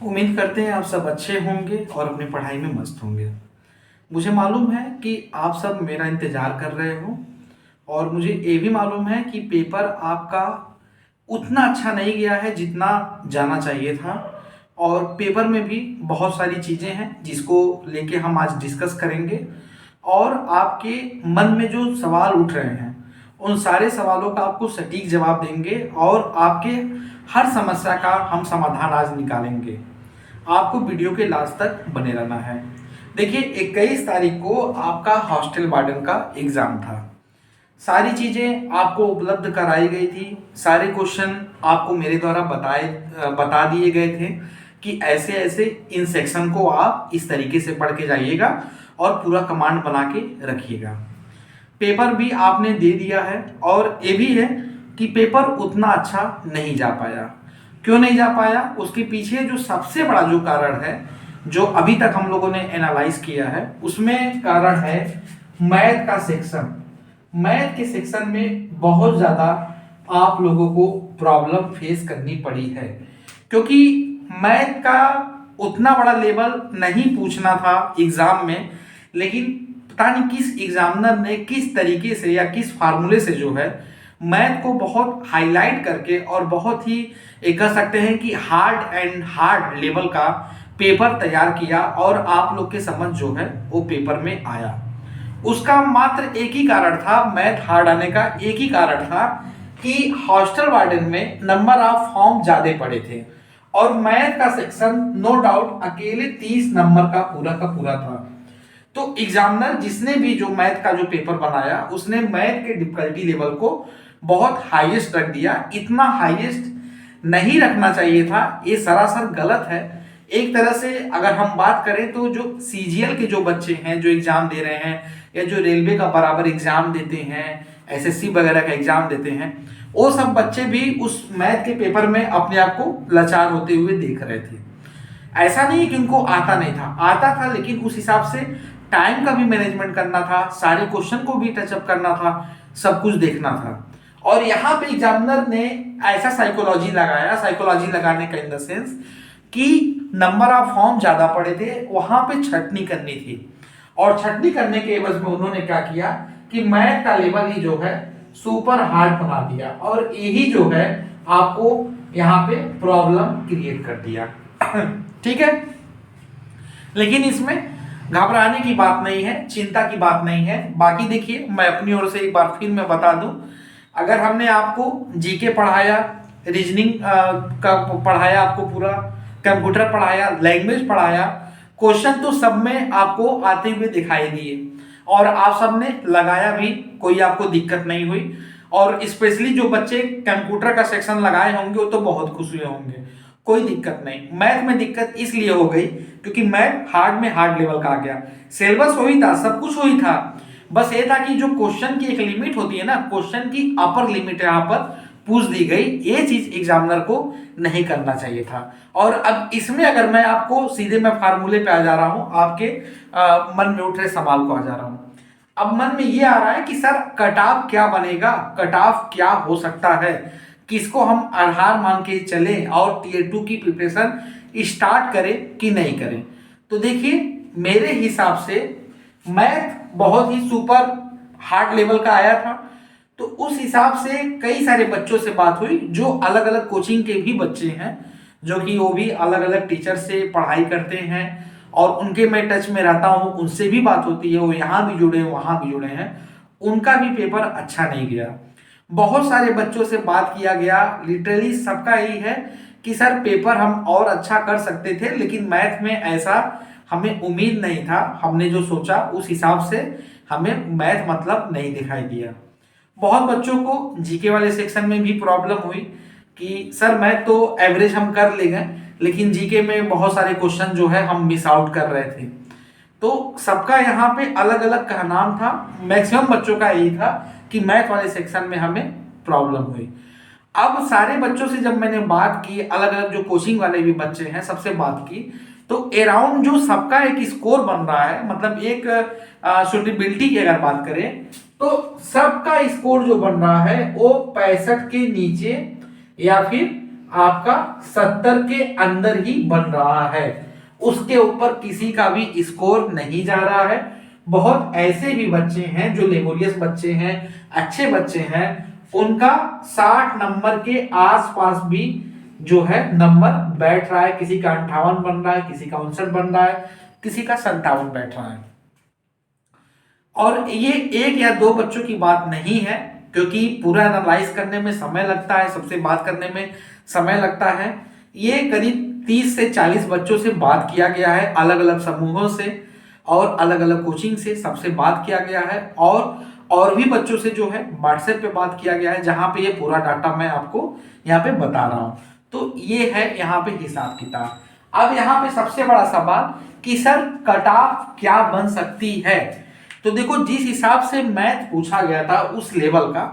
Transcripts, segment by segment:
उम्मीद करते हैं आप सब अच्छे होंगे और अपनी पढ़ाई में मस्त होंगे। मुझे मालूम है कि आप सब मेरा इंतज़ार कर रहे हो और मुझे ये भी मालूम है कि पेपर आपका उतना अच्छा नहीं गया है जितना जाना चाहिए था। और पेपर में भी बहुत सारी चीज़ें हैं जिसको लेके हम आज डिस्कस करेंगे। और आपके मन में जो सवाल उठ रहे हैं उन सारे सवालों का आपको सटीक जवाब देंगे और आपके हर समस्या का हम समाधान आज निकालेंगे। आपको वीडियो के लास्ट तक बने रहना है। देखिए 21 तारीख को आपका हॉस्टल वार्डन का एग्ज़ाम था। सारी चीज़ें आपको उपलब्ध कराई गई थी। सारे क्वेश्चन आपको मेरे द्वारा बता दिए गए थे कि ऐसे ऐसे इन सेक्शन को आप इस तरीके से पढ़ के जाइएगा और पूरा कमांड बना के रखिएगा। पेपर भी आपने दे दिया है और ये भी है कि पेपर उतना अच्छा नहीं जा पाया। क्यों नहीं जा पाया, उसके पीछे जो सबसे बड़ा जो कारण है जो अभी तक हम लोगों ने एनालाइज किया है उसमें कारण है मैथ का सेक्शन। मैथ के सेक्शन में बहुत ज़्यादा आप लोगों को प्रॉब्लम फेस करनी पड़ी है क्योंकि मैथ का उतना बड़ा लेवल नहीं पूछना था एग्जाम में, लेकिन पता नहीं किस एग्जामिनर ने किस तरीके से या किस फार्मूले से जो है मैथ को बहुत हाईलाइट करके और बहुत ही एक कह सकते हैं कि हार्ड लेवल का पेपर तैयार किया और आप लोग के समझ जो है वो पेपर में आया। उसका मात्र एक ही कारण था, मैथ हार्ड आने का एक ही कारण था कि हॉस्टल वार्डन में नंबर ऑफ फॉर्म ज्यादा पड़े थे और मैथ का सेक्शन नो डाउट अकेले 30 नंबर का पूरा था। तो एग्जामिनर जिसने भी जो मैथ का जो पेपर बनाया उसने मैथ के डिफिकल्टी लेवल को बहुत हाईएस्ट रख दिया। इतना हाईएस्ट नहीं रखना चाहिए था, ये सरासर गलत है। एक तरह से अगर हम बात करें तो जो सीजीएल के जो बच्चे हैं जो एग्जाम दे रहे हैं या जो रेलवे का बराबर एग्जाम देते हैं, एसएससी वगैरह का एग्जाम देते हैं, वो सब बच्चे भी उस मैथ के पेपर में अपने आप को लाचार होते हुए देख रहे थे। ऐसा नहीं कि उनको आता नहीं था, आता था, लेकिन उस हिसाब से टाइम का भी मैनेजमेंट करना था, सारे क्वेश्चन को भी टचअप करना था, सब कुछ देखना था। और यहाँ पे एग्जामिनर ने ऐसा साइकोलॉजी लगाया, साइकोलॉजी लगाने का इन द सेंस कि नंबर ऑफ फॉर्म ज्यादा पड़े थे, वहां पे छटनी करनी थी और छटनी करने के एवज में उन्होंने क्या किया कि मैथ का लेवल ही जो है सुपर हार्ड बना दिया और यही जो है आपको यहाँ पे प्रॉब्लम क्रिएट कर दिया। ठीक है, लेकिन इसमें घबराने की बात नहीं है, चिंता की बात नहीं है। बाकी देखिए मैं अपनी ओर से एक बार फिर मैं बता दूं, अगर हमने आपको जीके पढ़ाया, रीजनिंग का पढ़ाया, आपको पूरा कंप्यूटर पढ़ाया, लैंग्वेज पढ़ाया, क्वेश्चन तो सब में आपको आते हुए दिखाई दिए और आप सब ने लगाया भी, कोई आपको दिक्कत नहीं हुई। और स्पेशली जो बच्चे कंप्यूटर का सेक्शन लगाए होंगे वो तो बहुत खुश हुए होंगे, कोई दिक्कत नहीं। मैथ में दिक्कत इसलिए हो गई क्योंकि मैथ हार्ड में हार्ड लेवल का आ गया। सिलेबस वही था, सब कुछ वही था, बस ये था कि जो क्वेश्चन की एक लिमिट होती है ना, क्वेश्चन की अपर लिमिट यहाँ पर पूछ दी गई। ये चीज एग्जामिनर को नहीं करना चाहिए था। और अब इसमें अगर मैं आपको सीधे मैं फार्मूले पे आ जा रहा हूं, आपके मन में उठ रहे सवाल को आ जा रहा हूं। अब मन में ये आ रहा है कि सर कट ऑफ क्या बनेगा, कट ऑफ क्या हो सकता है, किसको हम आधार मान के चले और टीयर 2 की प्रिपरेशन स्टार्ट करें कि नहीं करें। तो देखिए मेरे हिसाब से मैथ बहुत ही सुपर हार्ड लेवल का आया था, तो उस हिसाब से कई सारे बच्चों से बात हुई जो अलग अलग कोचिंग के भी बच्चे हैं, जो कि वो भी अलग अलग टीचर से पढ़ाई करते हैं और उनके मैं टच में रहता हूँ, उनसे भी बात होती है, वो यहाँ भी जुड़े वहाँ भी जुड़े हैं, उनका भी पेपर अच्छा नहीं गया। बहुत सारे बच्चों से बात किया गया, लिटरली सबका यही है कि सर पेपर हम और अच्छा कर सकते थे, लेकिन मैथ में ऐसा हमें उम्मीद नहीं था, हमने जो सोचा उस हिसाब से हमें मैथ मतलब नहीं दिखाई दिया। बहुत बच्चों को जीके वाले सेक्शन में भी प्रॉब्लम हुई कि सर मैथ तो एवरेज हम कर ले गए, लेकिन जीके में बहुत सारे क्वेश्चन जो है हम मिस आउट कर रहे थे। तो सबका यहाँ पे अलग अलग का नाम था, मैक्सिमम बच्चों का यही था कि मैथ वाले सेक्शन में हमें प्रॉब्लम हुई। अब सारे बच्चों से जब मैंने बात की, अलग अलग जो कोचिंग वाले भी बच्चे हैं सबसे बात की, तो अराउंड जो सबका एक स्कोर बन रहा है, मतलब एक सुटेबिलिटी की अगर बात करें तो सबका स्कोर जो बन रहा है वो 65 के नीचे या फिर आपका 70 के अंदर ही बन रहा है, उसके ऊपर किसी का भी स्कोर नहीं जा रहा है। बहुत ऐसे भी बच्चे हैं जो लेबोरियस बच्चे हैं, अच्छे बच्चे हैं, उनका 60 नंबर के आसपास भी जो है नंबर बैठ रहा है। किसी का 58 बन रहा है, किसी का 59 बन रहा है, किसी का 57 बैठ रहा है। और ये एक या दो बच्चों की बात नहीं है, क्योंकि पूरा एनालाइज करने में समय लगता है, सबसे बात करने में समय लगता है। ये करीब 30 से 40 बच्चों से बात किया गया है, अलग अलग समूहों से और अलग अलग कोचिंग से सबसे बात किया गया है, और भी बच्चों से जो है व्हाट्सएप पे बात किया गया है, जहां पे ये पूरा डाटा मैं आपको यहाँ पे बता रहा हूं। तो ये है यहाँ पे हिसाब किताब। अब यहाँ पे सबसे बड़ा सवाल कि सर कट ऑफ क्या बन सकती है। तो देखो, जिस हिसाब से मैथ पूछा गया था उस लेवल का,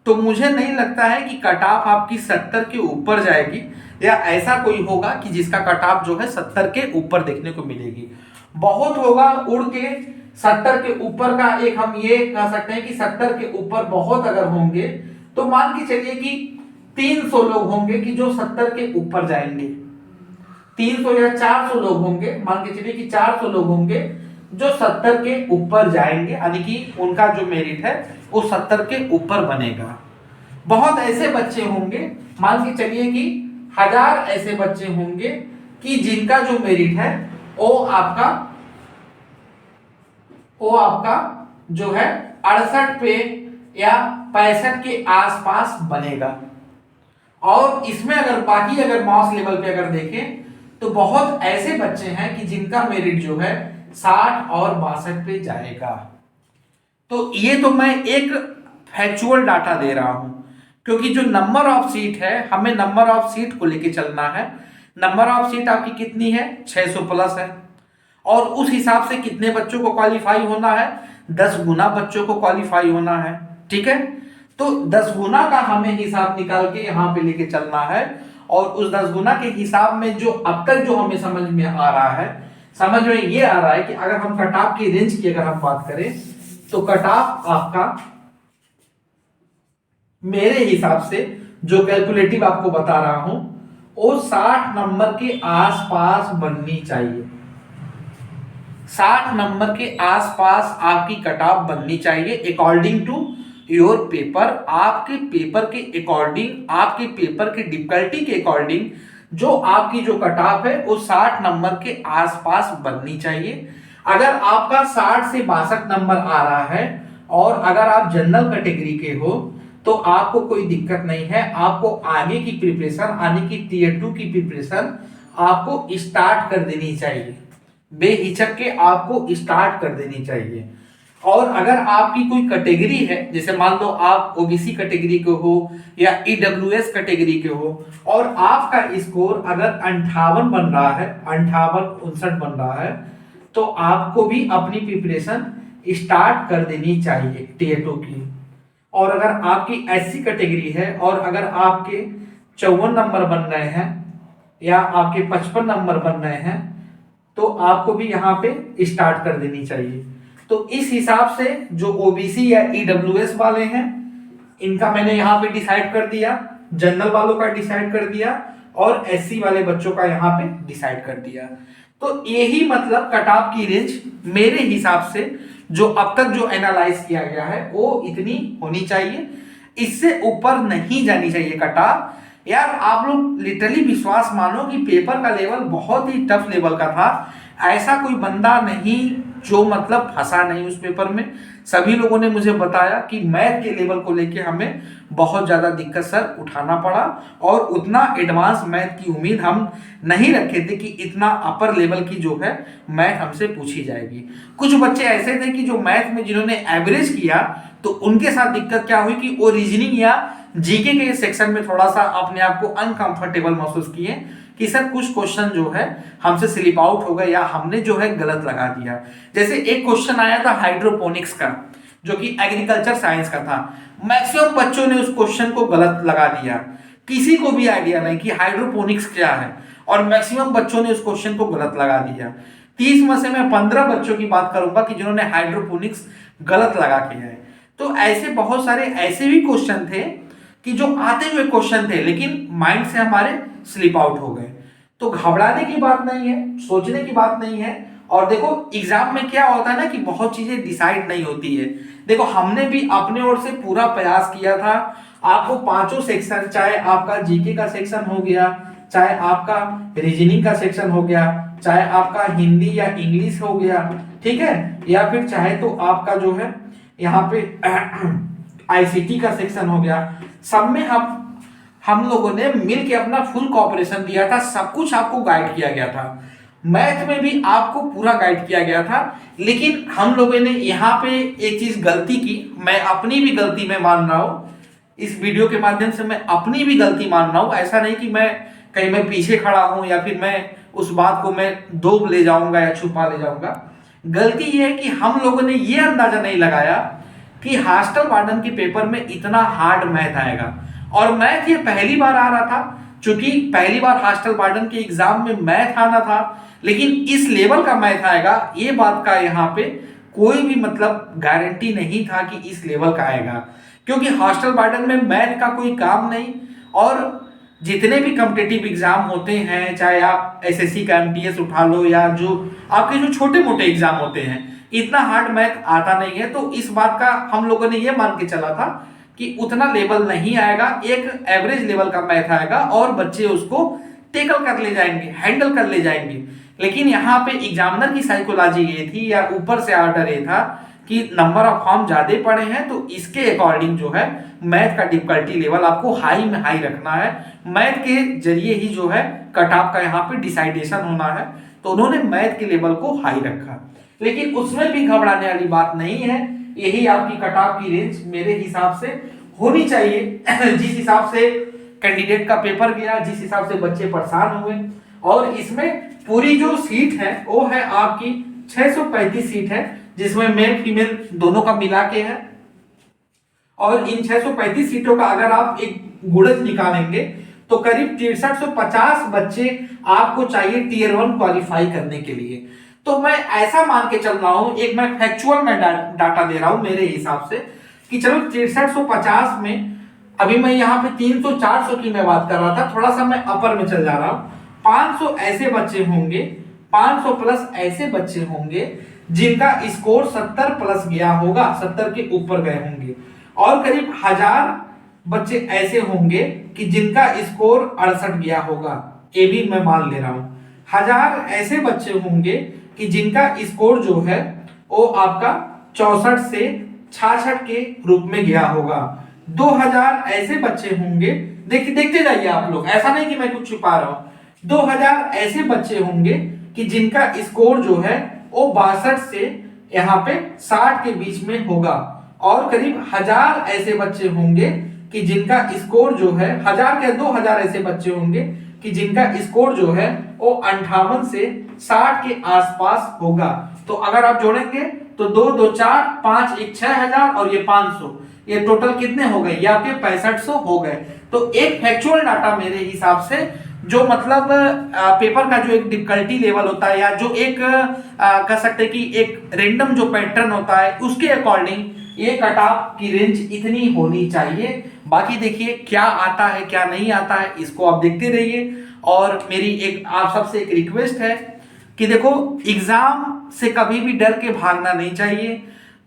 तो मुझे नहीं लगता है कि कट ऑफ आपकी 70 के ऊपर जाएगी, या ऐसा कोई होगा कि जिसका कट ऑफ जो है 70 के ऊपर देखने को मिलेगी। बहुत होगा उड़ के 70 के ऊपर का, एक हम ये कह सकते हैं कि 70 के ऊपर बहुत अगर होंगे तो मान के चलिए कि 300 लोग होंगे कि जो 70 के ऊपर जाएंगे। 300 या 400 लोग होंगे, मान के चलिए कि 400 लोग होंगे जो 70 के ऊपर जाएंगे, यानी कि उनका जो मेरिट है वो 70 के ऊपर बनेगा। बहुत ऐसे बच्चे होंगे, मान के चलिए कि 1000 ऐसे बच्चे होंगे कि जिनका जो मेरिट है वो आपका जो है 68 पे या 65 के आसपास बनेगा। और इसमें अगर मास लेवल पे अगर देखें तो बहुत ऐसे बच्चे हैं कि जिनका मेरिट जो है 60 और 62 पे जाएगा। तो ये तो मैं एक फैक्चुअल डाटा दे रहा हूं, क्योंकि जो नंबर ऑफ सीट है, हमें नंबर ऑफ सीट को लेके चलना है। नंबर ऑफ सीट आपकी कितनी है? 600 प्लस है, और उस हिसाब से कितने बच्चों को क्वालिफाई होना है? 10 गुना बच्चों को क्वालिफाई होना है। ठीक है, तो 10 गुना का हमें हिसाब निकाल के यहाँ पे लेके चलना है, और उस 10 गुना के हिसाब में जो अब तक जो हमें समझ में आ रहा है, समझ में ये आ रहा है कि अगर हम कट ऑफ की रेंज की अगर हम बात करें तो कट ऑफ आपका मेरे हिसाब से जो कैलकुलेटिव आपको बता रहा हूं वो 60 नंबर के आसपास बननी चाहिए। 60 नंबर के आसपास आपकी कट ऑफ बननी चाहिए अकॉर्डिंग टू योर पेपर। आपके पेपर के अकॉर्डिंग, आपके पेपर के डिफिकल्टी के अकॉर्डिंग जो आपकी जो कट ऑफ है वो 60 नंबर के आसपास बननी चाहिए। अगर आपका 60 से 62 नंबर आ रहा है और अगर आप जनरल कैटेगरी के हो तो आपको कोई दिक्कत नहीं है। आपको आगे की प्रिपरेशन, आने की टीयर 2 की प्रिपरेशन आपको स्टार्ट कर देनी चाहिए, बेहिचक के आपको स्टार्ट कर देनी चाहिए। और अगर आपकी कोई कैटेगरी है, जैसे मान लो आप ओबीसी कैटेगरी के हो या ईडब्ल्यूएस कैटेगरी के हो, और आपका स्कोर अगर 58 बन रहा है, 58-59 बन रहा है, तो आपको भी अपनी प्रिपरेशन स्टार्ट कर देनी चाहिए टीयर 2 की। और अगर आपकी एससी कैटेगरी है और अगर आपके 54 नंबर बन रहे हैं या आपके 55 नंबर बन रहे हैं, तो आपको भी यहाँ पे स्टार्ट कर देनी चाहिए। तो इस हिसाब से जो ओबीसी या ईडब्ल्यूएस वाले हैं इनका मैंने यहाँ पे डिसाइड कर दिया, जनरल वालों का डिसाइड कर दिया, और एससी वाले बच्चों का यहाँ पे डिसाइड कर दिया। तो यही मतलब कट ऑफ की रेंज मेरे हिसाब से जो अब तक जो एनालाइज किया गया है वो इतनी होनी चाहिए, इससे ऊपर नहीं जानी चाहिए कट ऑफ। यार आप लोग लिटरली विश्वास मानो कि पेपर का लेवल बहुत ही टफ लेवल का था। ऐसा कोई बंदा नहीं जो मतलब फंसा नहीं उस पेपर में। सभी लोगों ने मुझे बताया कि मैथ के लेवल को लेके हमें बहुत ज़्यादा दिक्कत सर उठाना पड़ा, और उतना एडवांस मैथ की उम्मीद हम नहीं रखे थे कि इतना अपर लेवल की जो है मैथ हमसे पूछी जाएगी। कुछ बच्चे ऐसे थे कि जो मैथ में जिन्होंने एवरेज किया तो उनके साथ दिक्कत क्या हुई कि वो रीजनिंग या जीके के सेक्शन में थोड़ा सा अपने आप को अनकंफर्टेबल महसूस किए कि सर कुछ क्वेश्चन जो है हमसे स्लिप आउट हो गए या हमने जो है गलत लगा दिया। जैसे एक क्वेश्चन आया था हाइड्रोपोनिक्स का, जो कि एग्रीकल्चर साइंस का था। मैक्सिमम बच्चों ने उस क्वेश्चन को गलत लगा दिया, किसी को भी आइडिया नहीं कि हाइड्रोपोनिक्स क्या है, और मैक्सिमम बच्चों ने उस क्वेश्चन को गलत लगा दिया। 30 में से मैं 15 बच्चों की बात करूंगा कि जिन्होंने हाइड्रोपोनिक्स गलत लगा के है। तो ऐसे बहुत सारे ऐसे भी क्वेश्चन थे कि जो आते हुए क्वेश्चन थे लेकिन माइंड से हमारे स्लिप आउट हो गए। तो घबराने की बात नहीं है, सोचने की बात नहीं है। और देखो एग्जाम में क्या होता है ना कि बहुत चीजें डिसाइड नहीं होती है। देखो हमने भी अपने ओर से पूरा प्रयास किया था, आपको पांचों सेक्शन, चाहे आपका जीके का सेक्शन हो गया, चाहे आपका रीजनिंग का सेक्शन हो गया, चाहे आपका हिंदी या इंग्लिश हो गया, ठीक है, या फिर चाहे तो आपका जो है यहाँ पे आईसीटी का सेक्शन हो गया, सब में हम लोगों ने मिल के अपना फुल कोऑपरेशन दिया था, सब कुछ आपको गाइड किया गया था। मैथ में भी आपको पूरा गाइड किया गया था। लेकिन हम लोगों ने यहाँ पे एक चीज गलती की, मैं अपनी भी गलती में मान रहा हूँ, इस वीडियो के माध्यम से मैं अपनी भी गलती मान रहा हूँ। ऐसा नहीं कि मैं कहीं मैं पीछे खड़ा हूं या फिर मैं उस बात को मैं दोब ले जाऊंगा या छुपा ले जाऊंगा। गलती ये है कि हम लोगों ने ये अंदाजा नहीं लगाया कि हॉस्टल वार्डन के पेपर में इतना हार्ड मैथ आएगा। और मैथ ये पहली बार आ रहा था, क्योंकि पहली बार हॉस्टल वार्डन के एग्जाम में मैथ आना था, लेकिन इस लेवल का मैथ आएगा ये बात का यहाँ पे कोई भी मतलब गारंटी नहीं था कि इस लेवल का आएगा, क्योंकि हॉस्टल वार्डन में मैथ का कोई काम नहीं। और जितने भी कॉम्पिटिटिव एग्जाम होते हैं, चाहे आप एसएससी का एमटीएस उठा लो या जो आपके जो छोटे मोटे एग्जाम होते हैं, इतना हार्ड मैथ आता नहीं है। तो इस बात का हम लोगों ने ये मान के चला था कि उतना लेवल नहीं आएगा, एक एवरेज लेवल का मैथ आएगा और बच्चे उसको टेकल कर ले जाएंगे, हैंडल कर ले जाएंगे। लेकिन यहाँ पे एग्जामिनर की साइकोलॉजी ये थी या ऊपर से ऑर्डर ये था कि नंबर ऑफ फॉर्म ज्यादा पड़े हैं तो इसके अकॉर्डिंग जो है मैथ का डिफिकल्टी लेवल आपको हाई में हाई रखना है, मैथ के जरिए ही जो है कट ऑफ का यहाँ पे डिसाइडेशन होना है। तो उन्होंने मैथ के लेवल को हाई रखा, लेकिन उसमें भी घबराने वाली बात नहीं है। यही आपकी कट ऑफ की रेंज मेरे हिसाब से होनी चाहिए। जिस हिसाब से कैंडिडेट का पेपर गया, जिस हिसाब से बच्चे परेशान हुए, और इसमें पूरी जो सीट है वो है आपकी 635 सीट है, जिसमें मेल फीमेल दोनों का मिला के है। और इन 635 सीटों का अगर आप एक गुणज निकालेंगे तो करीब 6350 बच्चे आपको चाहिए टीयर 1 क्वालिफाई करने के लिए। तो मैं ऐसा मान के चल रहा हूं, एक मैं फैक्चुअल में डाटा दे रहा हूं मेरे हिसाब से, कि चलो 6350 में अभी मैं यहाँ पे 300-400 की मैं बात कर रहा था, थोड़ा सा मैं अपर में चल जा रहा हूं, 500 ऐसे बच्चे होंगे, 500 प्लस ऐसे बच्चे होंगे जिनका स्कोर 70 प्लस गया होगा, 70 के ऊपर गए होंगे, और करीब 1000 बच्चे ऐसे होंगे कि जिनका स्कोर 68 गया होगा। ये भी मैं मान ले रहा हूं, 1000 ऐसे बच्चे होंगे कि जिनका स्कोर जो है वो आपका 64 से 66 के रूप में गया होगा। 2000 ऐसे बच्चे होंगे, देखते जाइए आप लोग, ऐसा नहीं कि मैं कुछ छुपा रहा हूं, 2000 ऐसे बच्चे होंगे कि जिनका स्कोर जो है वो 62 से यहाँ पे 60 के बीच में होगा, और करीब 1000 ऐसे बच्चे होंगे कि जिनका स्कोर जो है 1000 के 2000 ऐसे बच्चे होंगे कि जिनका स्कोर जो है वो 58 से 60 के आसपास होगा। तो अगर आप जोड़ेंगे तो 2 2 4 5 1 6000 और ये 500, ये टोटल कितने हो गए, ये आपके 6500 हो गए। तो एक फैक्चुअल डाटा मेरे हिसाब से, जो मतलब पेपर का जो एक डिफिकल्टी लेवल होता है या जो एक कह सकते हैं कि एक रेंडम जो पैटर्न होता है उसके अकॉर्डिंग ये कट ऑफ की रेंज इतनी होनी चाहिए। बाकी देखिए क्या आता है क्या नहीं आता है, इसको आप देखते रहिए। और मेरी एक आप सबसे एक रिक्वेस्ट है कि देखो एग्जाम से कभी भी डर के भागना नहीं चाहिए,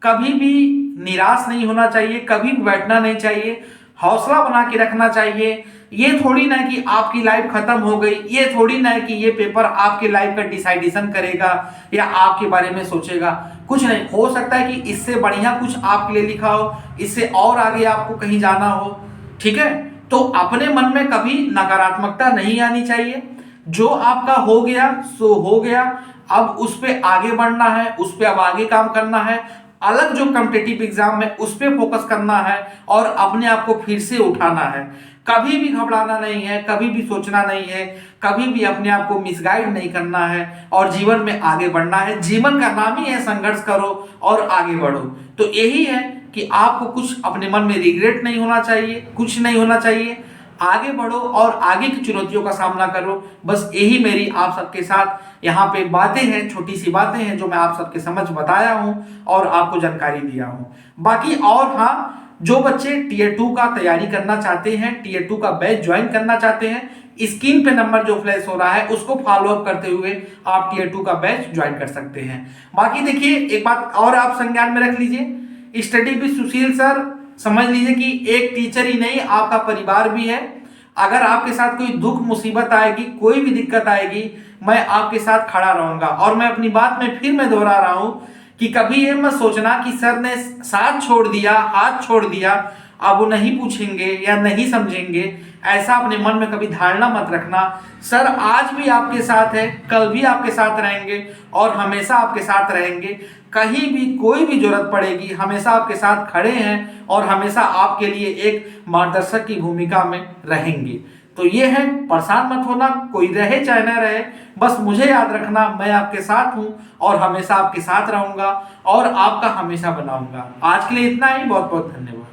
कभी भी निराश नहीं होना चाहिए, कभी भी बैठना नहीं चाहिए, हौसला बना के रखना चाहिए। ये थोड़ी ना कि आपकी लाइफ खत्म हो गई, ये थोड़ी ना कि ये पेपर आपके लाइफ का डिसाइडेशन करेगा या आपके बारे में सोचेगा, कुछ नहीं। हो सकता है कि इससे बढ़िया कुछ आपके लिए लिखा हो, इससे और आगे आपको कहीं जाना हो, ठीक है। तो अपने मन में कभी नकारात्मकता नहीं आनी चाहिए। जो आपका हो गया सो हो गया, अब उस पर आगे बढ़ना है, उस पर अब आगे काम करना है, अलग जो कॉम्पिटिटिव एग्जाम है उस पर फोकस करना है और अपने आप को फिर से उठाना है। कभी भी घबराना नहीं है, कभी भी सोचना नहीं है, कभी भी अपने आप को मिसगाइड नहीं करना है और जीवन में आगे बढ़ना है। जीवन का नाम ही है संघर्ष करो और आगे बढ़ो। तो यही है कि आपको कुछ अपने मन में रिग्रेट नहीं होना चाहिए, कुछ नहीं होना चाहिए, आगे बढ़ो और आगे की चुनौतियों का सामना करो। बस यही मेरी आप सबके साथ यहाँ पे बातें हैं, छोटी सी बातें हैं जो मैं आप सबके समझ बताया हूँ और आपको जानकारी दिया हूँ। बाकी और हाँ, जो बच्चे टीयर 2 का तैयारी करना चाहते हैं, टीयर 2 का बैच ज्वाइन करना चाहते हैं, स्क्रीन पे नंबर जो फ्लैश हो रहा है उसको फॉलो अप करते हुए आप टीयर 2 का बैच ज्वाइन कर सकते हैं। बाकी देखिए एक बात और आप संज्ञान में रख लीजिए, स्टडी विद सुशील सर समझ लीजिए कि एक टीचर ही नहीं, आपका परिवार भी है। अगर आपके साथ कोई दुख मुसीबत आएगी, कोई भी दिक्कत आएगी, मैं आपके साथ खड़ा रहूंगा। और मैं अपनी बात में फिर मैं दोहरा रहा हूं कि कभी ये मत सोचना कि सर ने साथ छोड़ दिया, हाथ छोड़ दिया, अब वो नहीं पूछेंगे या नहीं समझेंगे, ऐसा अपने मन में कभी धारणा मत रखना। सर आज भी आपके साथ है, कल भी आपके साथ रहेंगे और हमेशा आपके साथ रहेंगे। कहीं भी कोई भी जरूरत पड़ेगी, हमेशा आपके साथ खड़े हैं और हमेशा आपके लिए एक मार्गदर्शक की भूमिका में रहेंगे। तो ये है, परेशान मत होना, कोई रहे चाहे ना रहे, बस मुझे याद रखना मैं आपके साथ हूं और हमेशा आपके साथ रहूंगा और आपका हमेशा बनाऊंगा। आज के लिए इतना ही, बहुत बहुत धन्यवाद।